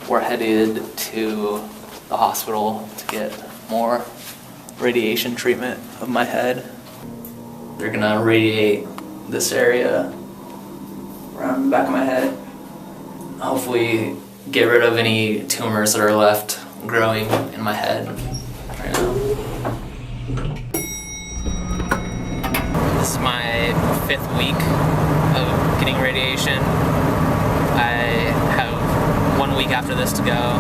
we're headed to the hospital to get more radiation treatment of my head. They're gonna radiate this area around the back of my head. Hopefully get rid of any tumors that are left growing in my head right now. This is my 5th week of getting radiation. I have 1 week after this to go.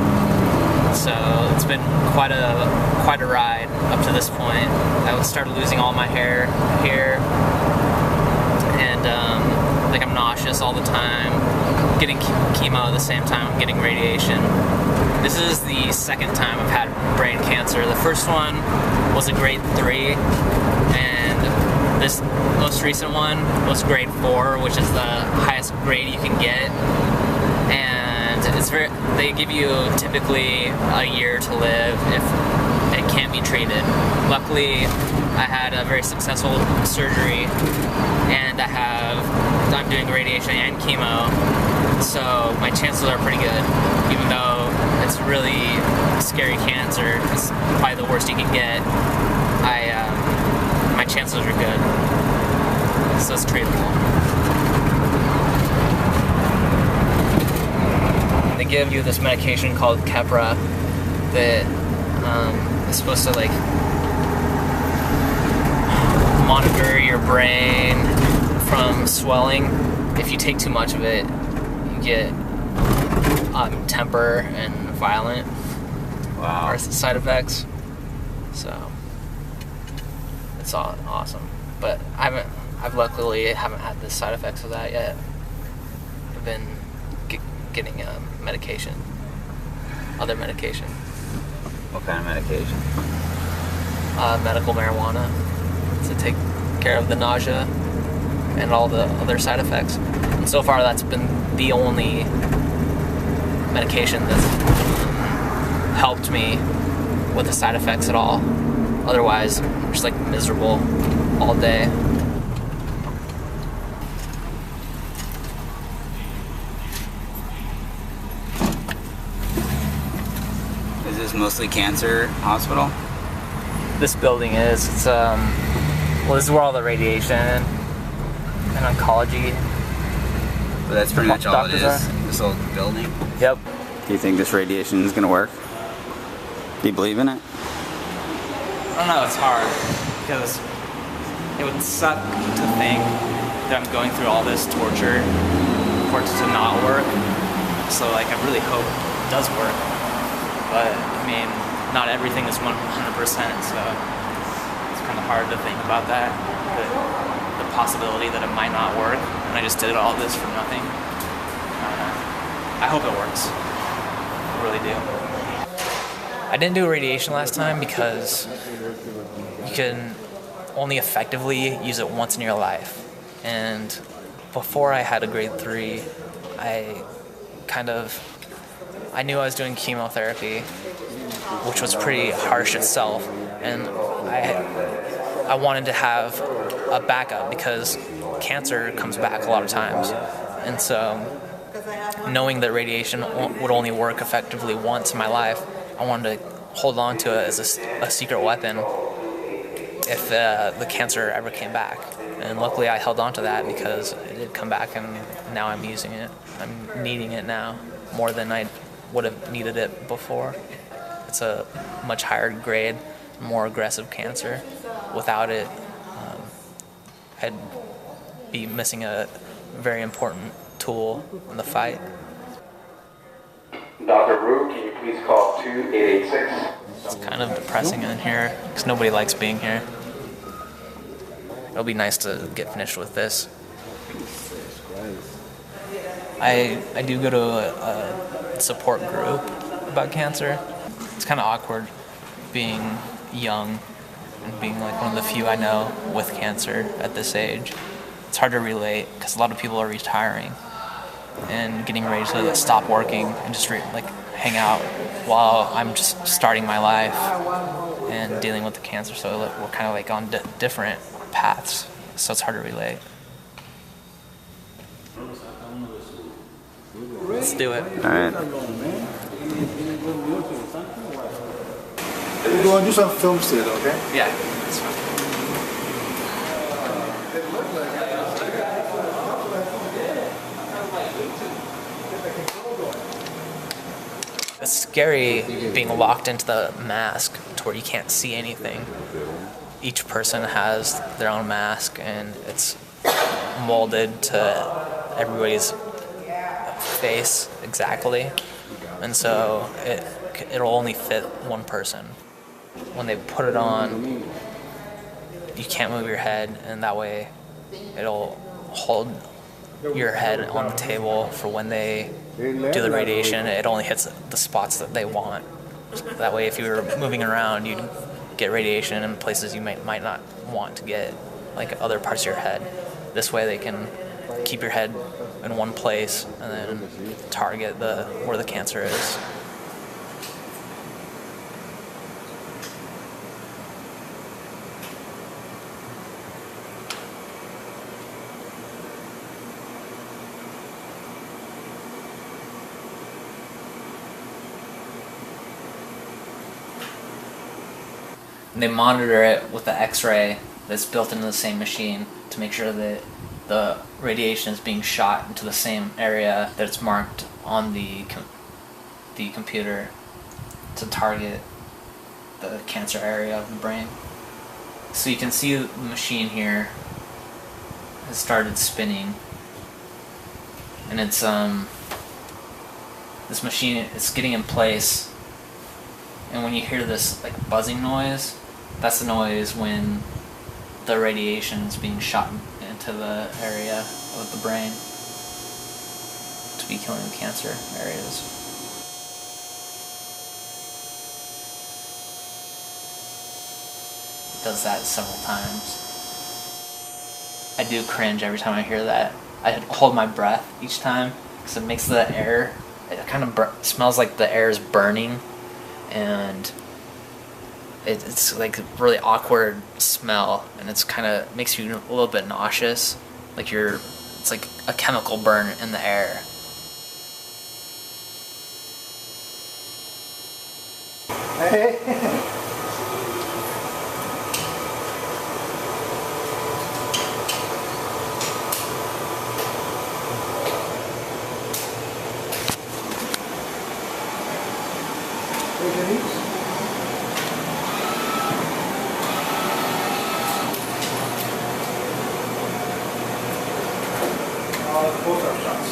So it's been quite a ride up to this point. I started losing all my hair here, and like I'm nauseous all the time. Getting chemo at the same time I'm getting radiation. This is the 2nd time I've had brain cancer. The first one was a grade 3, and this most recent one was grade 4, which is the highest grade you can get. And they give you typically a year to live if it can't be treated. Luckily, I had a very successful surgery, and I'm doing radiation and chemo, so my chances are pretty good. Even though it's really scary cancer, it's probably the worst you can get, my chances are good, so it's treatable. They give you this medication called Keppra that is supposed to like monitor your brain from swelling. If you take too much of it, you get temper and violent side effects. So it's awesome, but I've luckily haven't had the side effects of that yet. I've been getting medication, other medication. What kind of medication? Medical marijuana to take care of the nausea and all the other side effects. And so far that's been the only medication that's helped me with the side effects at all. Otherwise, I'm just like miserable all day. Is this mostly cancer hospital? This building is. It's well, this is where all the radiation and oncology. But that's pretty much all it is. Are. This old building. Yep. Do you think this radiation is gonna work? Do you believe in it? I don't know. It's hard because it would suck to think that I'm going through all this torture for it to not work. So like, I really hope it does work. But I mean, not everything is 100%, so it's kind of hard to think about that. The possibility that it might not work, and I just did all this for nothing. I hope it works. I really do. I didn't do radiation last time because you can only effectively use it once in your life. And before I had a grade 3, I knew I was doing chemotherapy, which was pretty harsh itself, and I wanted to have a backup because cancer comes back a lot of times. And so knowing that radiation would only work effectively once in my life, I wanted to hold on to it as a secret weapon if the cancer ever came back. And luckily I held on to that because it did come back, and now I'm using it. I'm needing it now more than I would have needed it before. It's a much higher grade, more aggressive cancer. Without it, I'd be missing a very important tool in the fight. Dr. Ru, can you please call 2886? It's kind of depressing in here because nobody likes being here. It'll be nice to get finished with this. I do go to a support group about cancer. It's kind of awkward being young and being like one of the few I know with cancer at this age. It's hard to relate because a lot of people are retiring and getting ready to stop working and just hang out while I'm just starting my life and dealing with the cancer. So we're kind of like on different paths, so it's hard to relate. Let's do it. All right. We're going to do some film still, okay? Yeah, that's fine. It's scary being locked into the mask to where you can't see anything. Each person has their own mask, and it's molded to everybody's face exactly, and so it'll only fit one person. When they put it on, you can't move your head, and that way it'll hold your head on the table for when they do the radiation. It only hits the spots that they want. That way, if you were moving around, you'd get radiation in places you might not want to get, like other parts of your head. This way they can keep your head in one place and then target where the cancer is. And they monitor it with the X-ray that's built into the same machine to make sure that the radiation is being shot into the same area that it's marked on the computer to target the cancer area of the brain. So you can see the machine here has started spinning, and it's this machine is getting in place. And when you hear this like buzzing noise, that's the noise when the radiation is being shot into the area of the brain to be killing the cancer areas. It does that several times. I do cringe every time I hear that. I hold my breath each time because it makes the air, it kind of smells like the air is burning. And it's like a really awkward smell, and it's kind of makes you a little bit nauseous, like it's like a chemical burn in the air. Hey. Both our shots.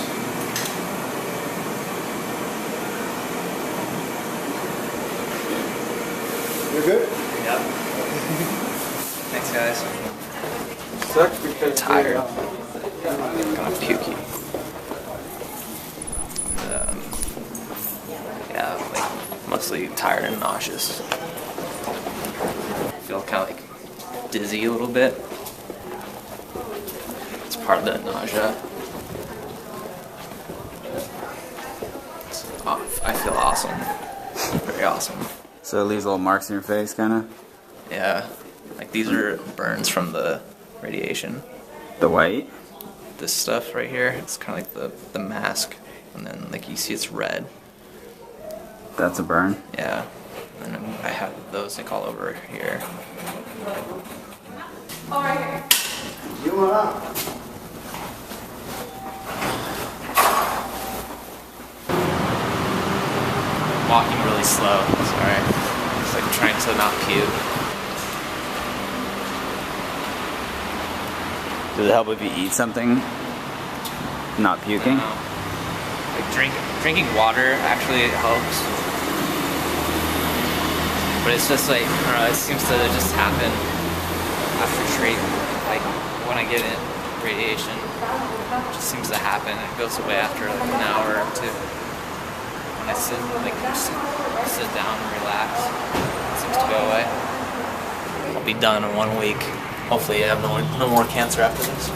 You're good? Yep. Thanks, guys. Sucks because Tired. Kind of pukey. Yeah, like mostly tired and nauseous. Feel kind of like dizzy a little bit. It's part of the nausea. I feel awesome. Very awesome. So it leaves little marks in your face, kind of? Yeah. Like these are burns from the radiation. The white? This stuff right here, it's kind of like the mask. And then like you see it's red. That's a burn? Yeah. And then I have those like all over here. Oh, right here. You are. Walking really slow, sorry. It's like trying to not puke. Does it help if you eat something? Not puking? Like drinking water actually helps. But it's just like, I don't know, it seems to just happen after treatment. Like when I get in radiation, it just seems to happen. It goes away after like an hour or two. When I sit down and relax, it seems to go away. I'll be done in 1 week. Hopefully I have no more cancer after this.